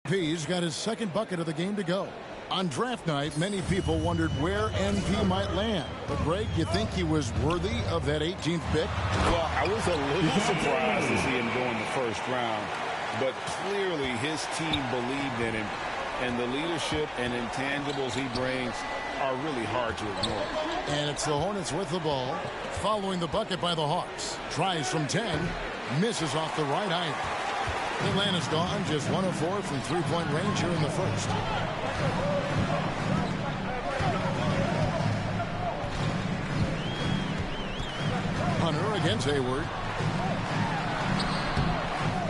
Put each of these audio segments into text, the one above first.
He's got his second bucket of the game to go. On draft night, many people wondered where NP might land. But, Greg, you think he was worthy of that 18th pick? Well, I was a little surprised to see him go in the first round. But clearly his team believed in him. And the leadership and intangibles he brings are really hard to ignore. And it's the Hornets with the ball. Following the bucket by the Hawks. Tries from 10. Misses off the right iron. Atlanta's gone just 1 of 4 from three-point range here in the first. Hunter against Hayward.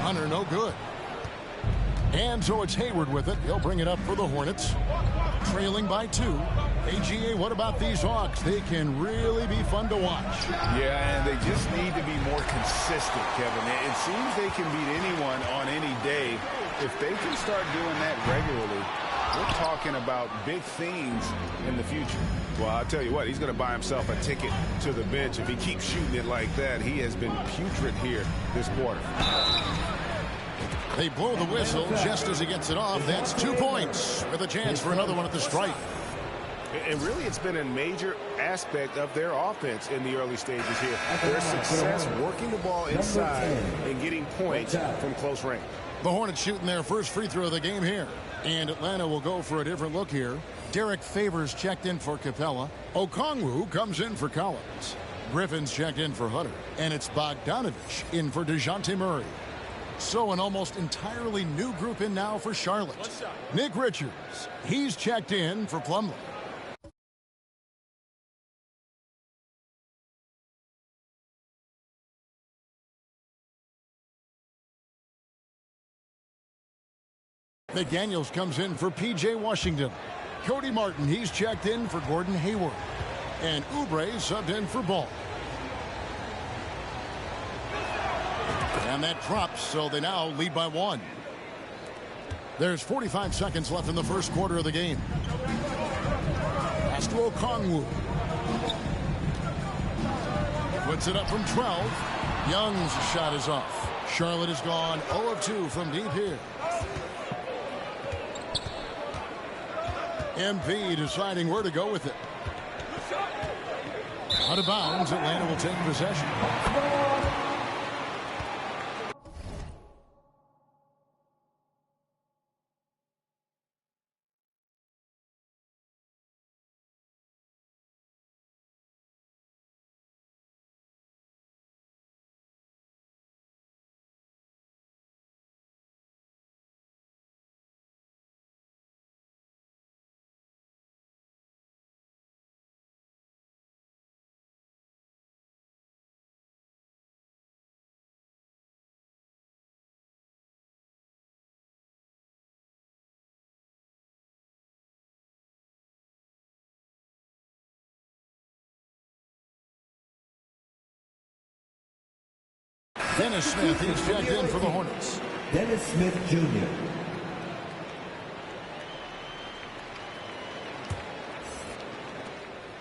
Hunter no good. And so it's Hayward with it. He'll bring it up for the Hornets. Trailing by 2. AGA, what about these Hawks? They can really be fun to watch. Yeah, and they just need to be more consistent, Kevin. It seems they can beat anyone on any day. If they can start doing that regularly, we're talking about big things in the future. Well, I'll tell you what, he's going to buy himself a ticket to the bench. If he keeps shooting it like that, he has been putrid here this quarter. They blow the whistle just as he gets it off. That's 2 points with a chance for another one at the stripe. And really, it's been a major aspect of their offense in the early stages here. Their success working the ball inside and getting points from close range. The Hornets shooting their first free throw of the game here. And Atlanta will go for a different look here. Derek Favors checked in for Capella. Okongwu comes in for Collins. Griffin's checked in for Hunter. And it's Bogdanovich in for DeJounte Murray. So an almost entirely new group in now for Charlotte. Nick Richards, he's checked in for Plumlee. McDaniels comes in for P.J. Washington. Cody Martin, he's checked in for Gordon Hayward. And Oubre subbed in for Ball. And that drops, so they now lead by 1. There's 45 seconds left in the first quarter of the game. Pass to Okongwu. Puts it up from 12. Young's shot is off. Charlotte is gone 0 of 2 from deep here. MP deciding where to go with it. Out of bounds, Atlanta will take possession. Dennis Smith, he's checked in for the Hornets. Dennis Smith, Jr.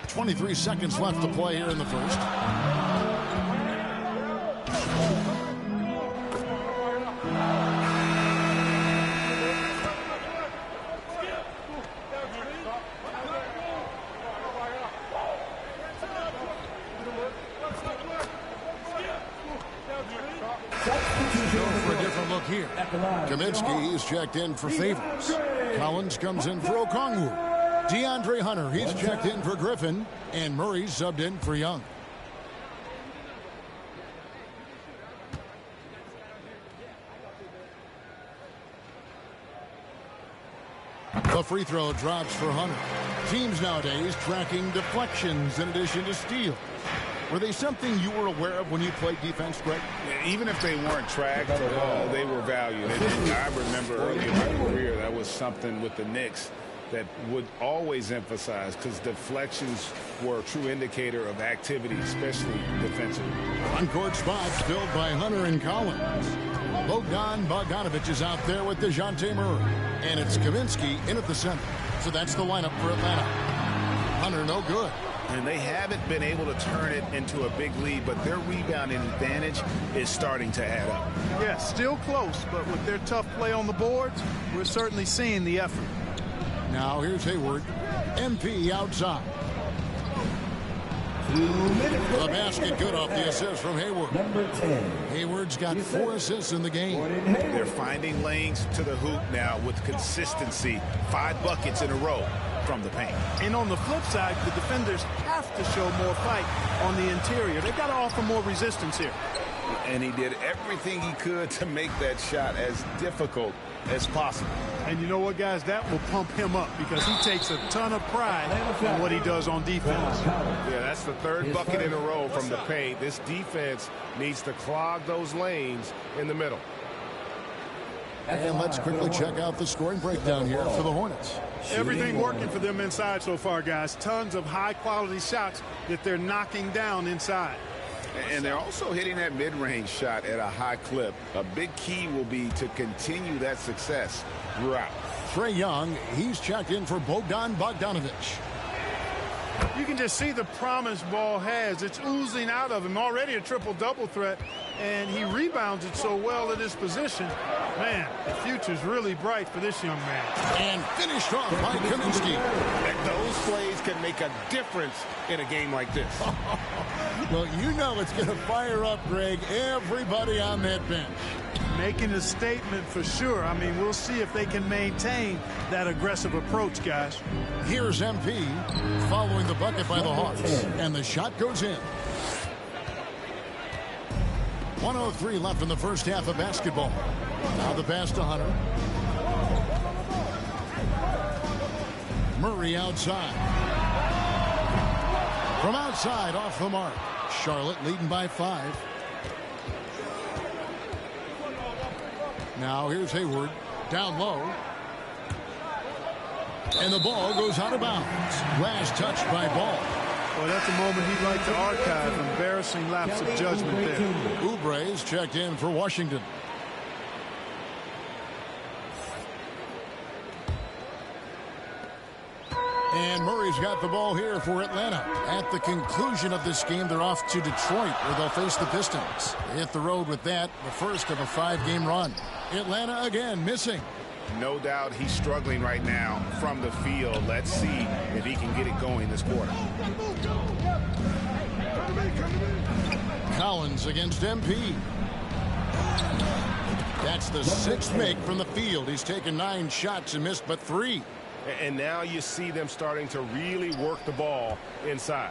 .23 seconds left to play here in the first. Here. Kaminsky is checked in for Favors. Collins comes in for Okongwu. DeAndre Hunter, he's checked in for Griffin. And Murray subbed in for Young. The free throw drops for Hunter. Teams nowadays tracking deflections in addition to steals. Were they something you were aware of when you played defense, Greg? Even if they weren't tracked, they were valued. I remember early in my career, that was something with the Knicks that would always emphasize, because deflections were a true indicator of activity, especially defensively. On-court spots filled by Hunter and Collins. Bogdanovich is out there with DeJounte Murray. And it's Kaminsky in at the center. So that's the lineup for Atlanta. Hunter no good. And they haven't been able to turn it into a big lead, but their rebounding advantage is starting to add up. Yeah, still close, but with their tough play on the boards, we're certainly seeing the effort. Now here's Hayward. MP outside. The basket good off the assist from Hayward. Number 10. Hayward's got 4 assists in the game. They're finding lanes to the hoop now with consistency. 5 buckets in a row from the paint. And on the flip side, the defenders have to show more fight on the interior. They've got to offer more resistance here. And he did everything he could to make that shot as difficult as possible. And you know what, guys? That will pump him up because he takes a ton of pride in what he does on defense. Yeah, that's the 3rd bucket in a row from the paint. This defense needs to clog those lanes in the middle. And let's quickly check out the scoring breakdown here for the Hornets. Everything working for them inside so far, guys. Tons of high-quality shots that they're knocking down inside. And they're also hitting that mid-range shot at a high clip. A big key will be to continue that success throughout. Trae Young, he's checked in for Bogdan Bogdanović. You can just see the promise Ball has. It's oozing out of him. Already a triple-double threat, and he rebounds it so well at his position. Man, the future's really bright for this young man. And finished off by Kaminsky. Those plays can make a difference in a game like this. Well, you know it's going to fire up, Greg, everybody on that bench. Making a statement for sure. I mean, we'll see if they can maintain that aggressive approach, guys. Here's MP following the bucket by the Hawks, and the shot goes in. 1:03 left in the first half of basketball. Now the pass to Hunter. Murray outside. From outside, off the mark. Charlotte leading by 5. Now here's Hayward. Down low. And the ball goes out of bounds. Last touch by Ball. Well, that's a moment he'd like to archive. Embarrassing lapse of judgment there. Oubre's checked in for Washington. And Murray's got the ball here for Atlanta. At the conclusion of this game, they're off to Detroit, where they'll face the Pistons. They hit the road with that, the first of a 5-game run. Atlanta again missing. No doubt he's struggling right now from the field. Let's see if he can get it going this quarter. Collins against MP. That's the 6th make from the field. He's taken 9 shots and missed but 3. And now you see them starting to really work the ball inside.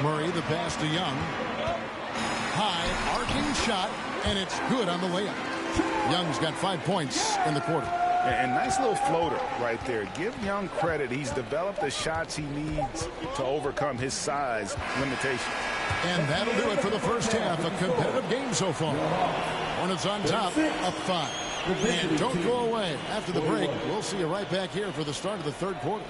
Murray, the pass to Young. High, arcing shot, and it's good on the layup. Young's got 5 points in the quarter. And nice little floater right there. Give Young credit. He's developed the shots he needs to overcome his size limitation. And that'll do it for the first half. A competitive game so far. Hornets on top, up 5. And don't go away. After the break, we'll see you right back here for the start of the 3rd quarter.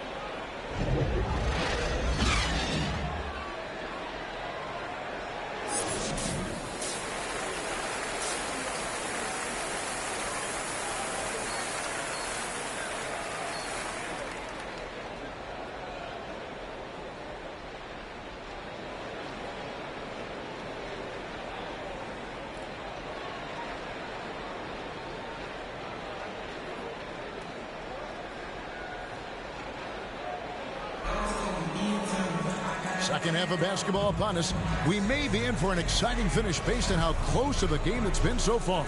Second half of basketball upon us. We may be in for an exciting finish based on how close of a game it's been so far.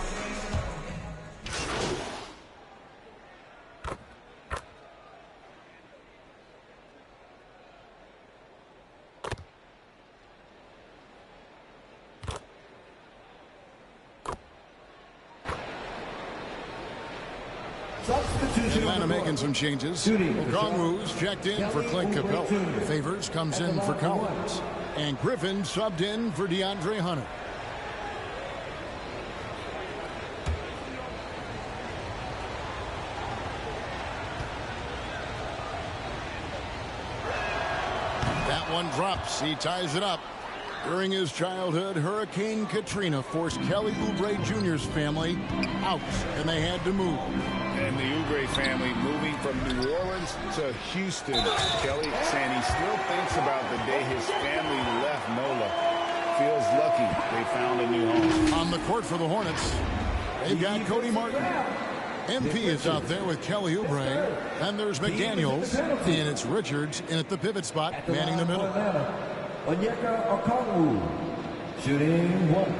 Atlanta making some changes. Okongwu's checked in for Clint Capella. Favors comes in for Collins. And Griffin subbed in for DeAndre Hunter. That one drops. He ties it up. During his childhood, Hurricane Katrina forced Kelly Oubre Jr.'s family out, and they had to move. And the Oubre family moving from New Orleans to Houston. Kelly saying he still thinks about the day his family left NOLA. Feels lucky they found a new home. On the court for the Hornets, they've got Cody Martin. MP is out there with Kelly Oubre. And there's McDaniels. And it's Richards in at the pivot spot, manning the middle. Onyeka Okongwu, shooting 1.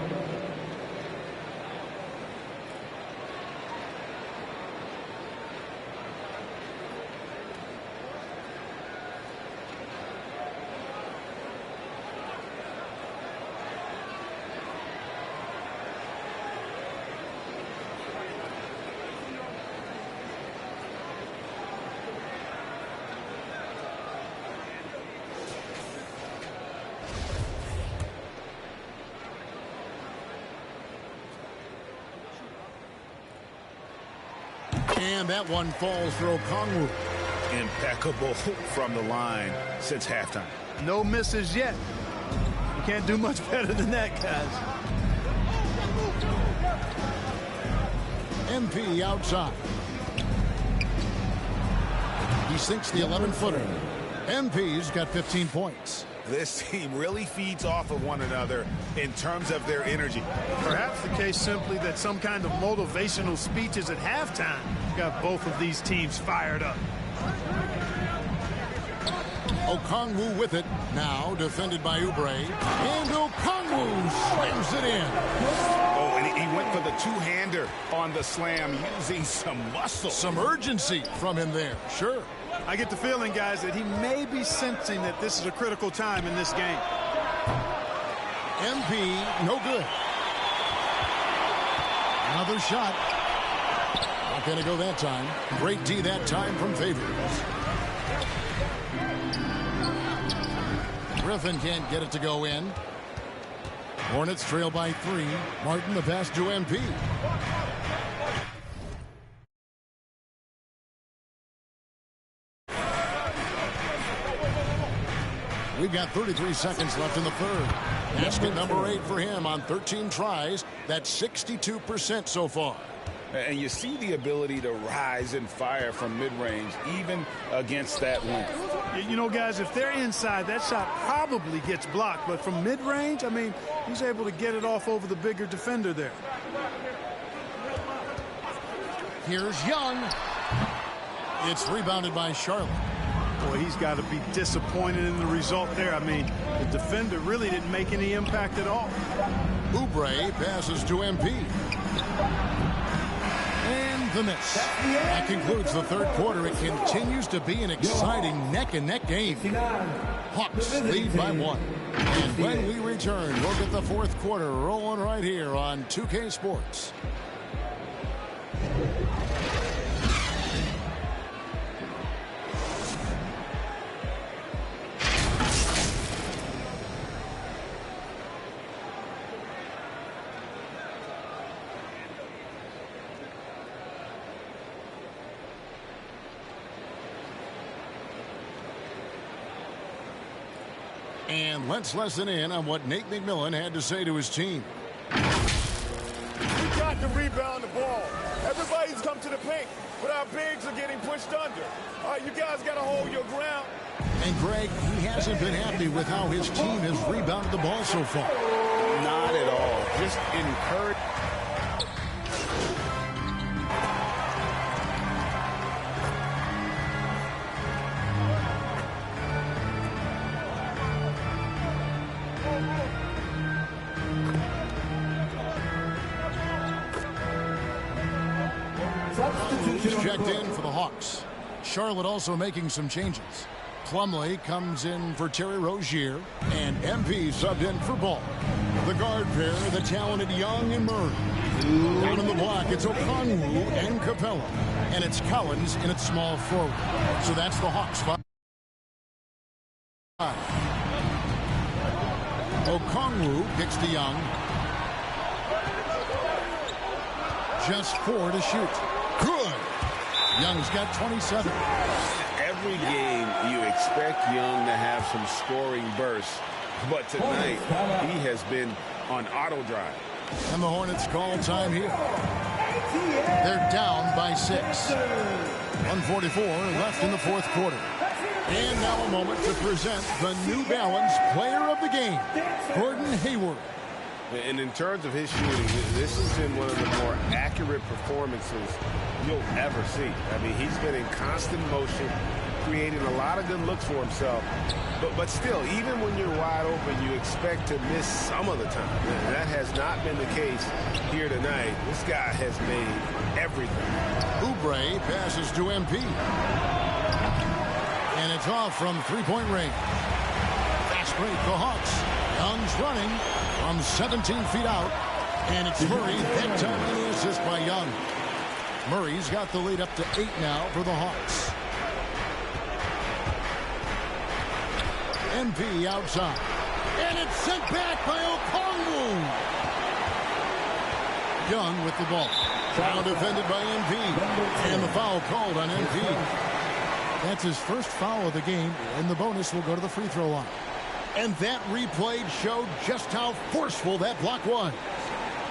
And that one falls for Okongwu. Impeccable from the line since halftime. No misses yet. You can't do much better than that, guys. MP outside. He sinks the 11-footer. MP's got 15 points. This team really feeds off of one another in terms of their energy. Perhaps the case simply that some kind of motivational speeches at halftime got both of these teams fired up. Okongwu with it. Now defended by Oubre. And Okongwu slams it in. Oh, and he went for the two-hander on the slam using some muscle. Some urgency from him there. Sure. I get the feeling, guys, that he may be sensing that this is a critical time in this game. MP, no good. Another shot. Not going to go that time. Great D that time from Favors. Griffin can't get it to go in. Hornets trail by 3. Martin the pass to MP. We've got 33 seconds left in the third. Basket number 8 for him on 13 tries. That's 62% so far. And you see the ability to rise and fire from mid-range, even against that length. You know, guys, if they're inside, that shot probably gets blocked. But from mid-range, I mean, he's able to get it off over the bigger defender there. Here's Young. It's rebounded by Charlotte. Boy, he's got to be disappointed in the result there. I mean, the defender really didn't make any impact at all. Oubre passes to MP. And the miss. That concludes the third quarter. It continues to be an exciting neck-and-neck game. Hawks lead by 1. And when we return, we'll get the fourth quarter rolling right here on 2K Sports. And let's listen in on what Nate McMillan had to say to his team. We got to rebound the ball. Everybody's come to the paint, but our bigs are getting pushed under. All right, you guys got to hold your ground. And Greg, he hasn't been happy with how his team has rebounded the ball so far. Not at all. Just encouraged. He's checked in for the Hawks. Charlotte also making some changes. Plumlee comes in for Terry Rozier, and MP subbed in for Ball. The guard pair, the talented Young and Murray. Down in the block, it's Okongwu and Capella. And it's Collins in its small forward. So that's the Hawks. 5. Okongwu kicks to Young. Just 4 to shoot. Good. Young's got 27. Every game you expect Young to have some scoring bursts. But tonight, he has been on auto drive. And the Hornets call time here. They're down by 6. 1:44 left in the fourth quarter. And now a moment to present the New Balance Player of the Game, Gordon Hayward. And in terms of his shooting, this has been one of the more accurate performances you'll ever see. I mean, he's been in constant motion, creating a lot of good looks for himself. But still, even when you're wide open, you expect to miss some of the time. And that has not been the case here tonight. This guy has made everything. Oubre passes to MP. And it's off from three-point range. Fast break, the Hawks. Young's running from 17 feet out. And it's Murray. That time the assist by Young. Murray's got the lead up to 8 now for the Hawks. MP outside. And it's sent back by Okongwu. Young with the ball. Now defended by MP. And the foul called on MP. That's his first foul of the game, and the bonus will go to the free throw line. And that replay showed just how forceful that block was.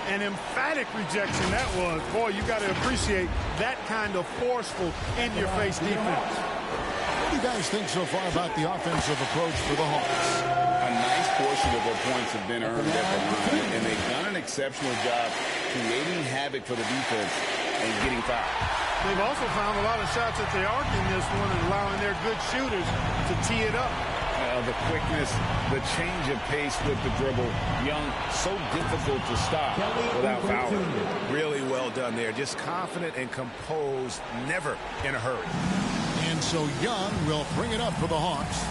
An emphatic rejection that was. Boy, you got to appreciate that kind of forceful, in-your-face defense. What do you guys think so far about the offensive approach for the Hawks? A nice portion of their points have been earned at the line, and they've done an exceptional job creating havoc for the defense and getting fouled. They've also found a lot of shots at the arc in this one and allowing their good shooters to tee it up. The quickness, the change of pace with the dribble. Young, so difficult to stop without fouling. Really well done there. Just confident and composed, never in a hurry. And so Young will bring it up for the Hawks.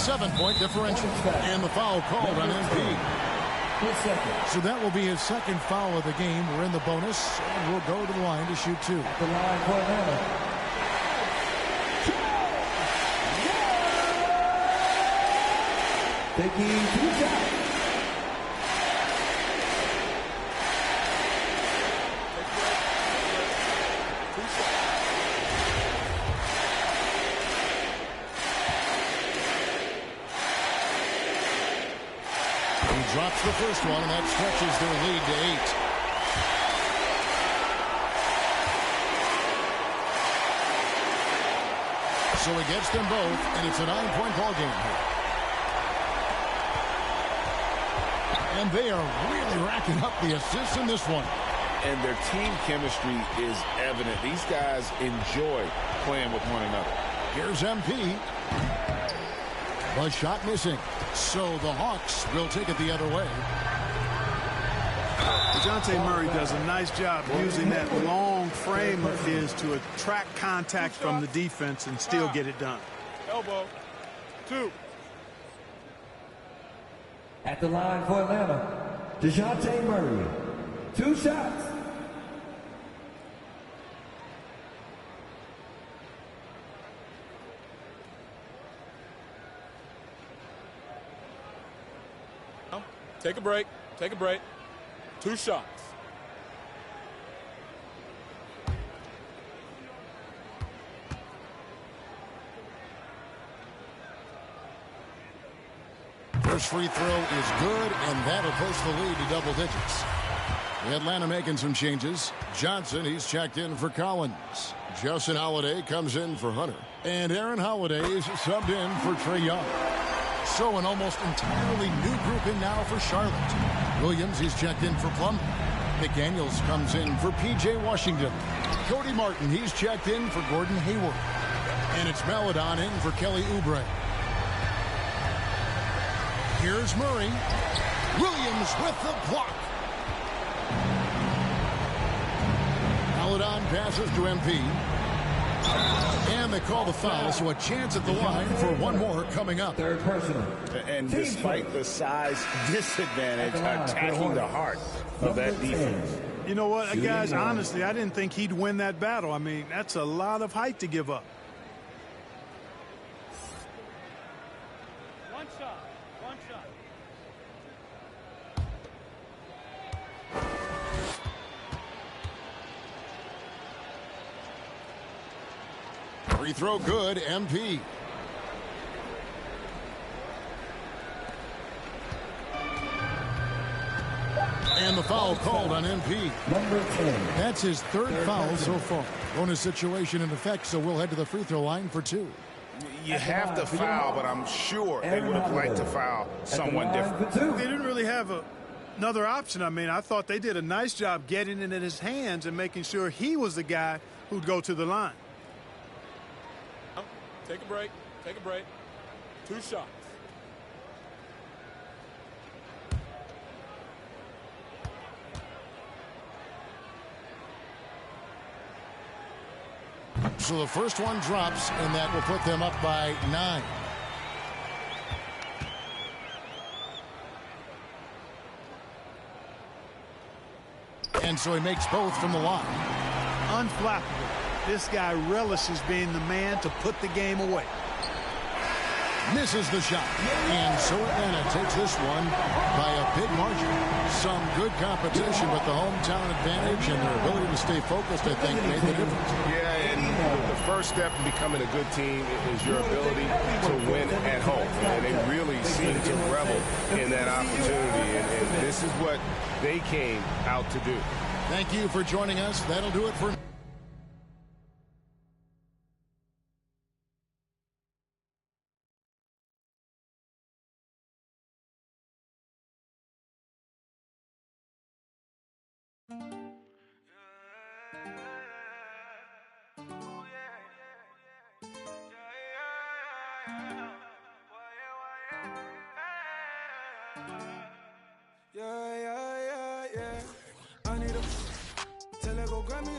7-point differential. And the foul called on MP. So that will be his second foul of the game. We're in the bonus, and we'll go to the line to shoot 2. The line for Atlanta. Taking 2 shots. He drops the first one, and that stretches their lead to 8. So he gets them both, and it's a 9-point ball game here. And they are really racking up the assists in this one. And their team chemistry is evident. These guys enjoy playing with one another. Here's MP. The shot missing. So the Hawks will take it the other way. DeJounte Murray does a nice job using that long frame of his to attract contact from the defense and still get it done. Elbow. 2. At the line for Atlanta, DeJounte Murray. 2 shots. Take a break. Take a break. 2 shots. First free throw is good, and that'll push the lead to double digits. Atlanta making some changes. Johnson, he's checked in for Collins. Justin Holiday comes in for Hunter. And Aaron Holiday is subbed in for Trae Young. So an almost entirely new group in now for Charlotte. Williams, he's checked in for Plum. McDaniels comes in for P.J. Washington. Cody Martin, he's checked in for Gordon Hayward. And it's Maledon in for Kelly Oubre. Here's Murray. Williams with the block. Maledon passes to MP. And they call the foul, so a chance at the line for one more coming up. Third personal. And despite the size disadvantage, attacking the heart of that defense. You know what, guys, honestly, I didn't think he'd win that battle. I mean, that's a lot of height to give up. One shot. One shot. Free throw good, MP. And the foul called on MP. Number 10. That's his third foul so far. Bonus situation in effect, so we'll head to the free throw line for 2. You have to foul, but I'm sure they would have liked to foul someone different. They didn't really have another option. I mean, I thought they did a nice job getting it in his hands and making sure he was the guy who'd go to the line. Take a break. Take a break. 2 shots. So the first one drops, and that will put them up by 9. And so he makes both from the line. Unflappable. This guy relishes being the man to put the game away. Misses the shot. And so Atlanta takes this one by a big margin. Some good competition, but the hometown advantage and their ability to stay focused, I think, made the difference. Yeah, and the first step in becoming a good team is your ability to win at home. And they really seem to revel in that opportunity. And this is what they came out to do. Thank you for joining us. That'll do it for I need a tell her go grab me,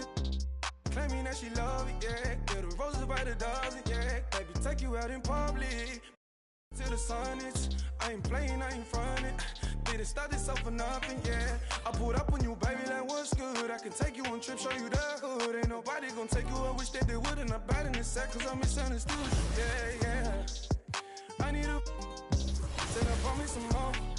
claiming that she love it, yeah. Get the roses by the dozen, yeah. Baby, take you out in public till the sun is. I ain't playing, I ain't frontin'. Didn't start this up for nothing, yeah. I pulled up on you, baby, like what's good. I can take you on trip, show you the hood. Ain't nobody gonna take you. I wish that they would, and I'm bad in this set, cause I'm misunderstood. Yeah, yeah. I need a tell her, pour me some more.